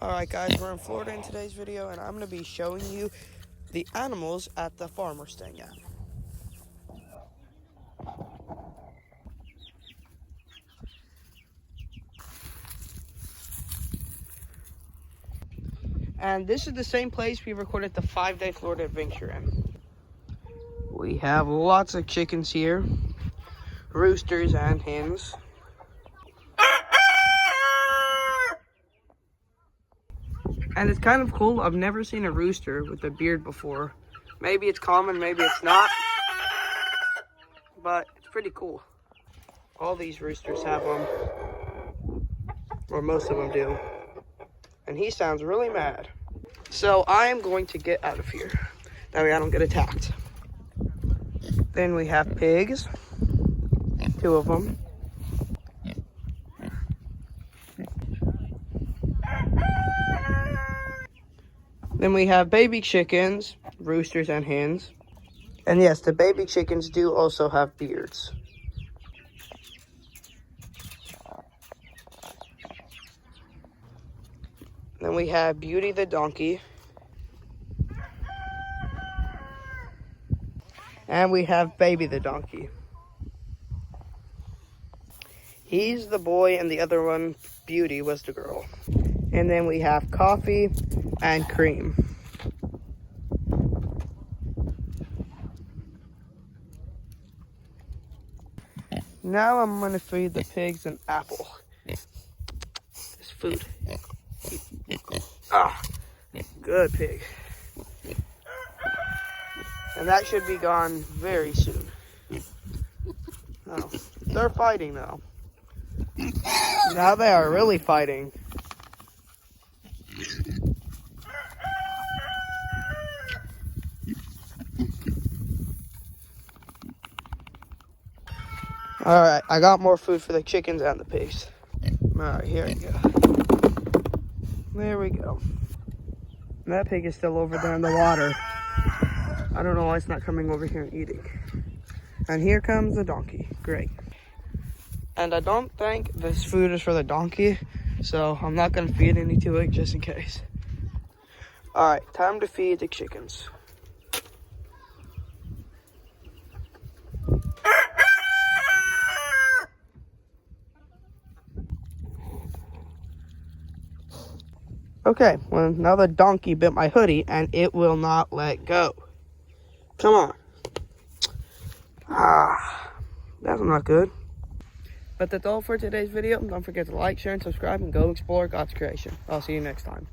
Alright guys, we're in Florida in today's video and I'm going to be showing you the animals at the farm we're staying at. And this is the same place we recorded the 5-day Florida adventure in. We have lots of chickens here, roosters and hens. And it's kind of cool. I've never seen a rooster with a beard before. Maybe it's common, maybe it's not. But it's pretty cool. All these roosters have them. Or most of them do. And he sounds really mad. So I am going to get out of here. That way I don't get attacked. Then we have pigs. 2 of them. Then we have baby chickens, roosters and hens. And yes, the baby chickens do also have beards. Then we have Beauty the donkey. And we have Baby the donkey. He's the boy and the other one, Beauty, was the girl. And then we have Coffee and Cream. Now I'm going to feed the pigs an apple. It's food. Ah, good pig. And that should be gone very soon. Oh, they're fighting now. Now they are really fighting. Alright, I got more food for the chickens and the pigs. Alright, here we go. There we go. And that pig is still over there in the water. I don't know why it's not coming over here and eating. And here comes the donkey. Great. And I don't think this food is for the donkey, so I'm not going to feed any to it just in case. Alright, time to feed the chickens. Okay, well, now the donkey bit my hoodie and it will not let go. Come on. Ah, that's not good. But that's all for today's video. Don't forget to like, share, and subscribe and go explore God's creation. I'll see you next time.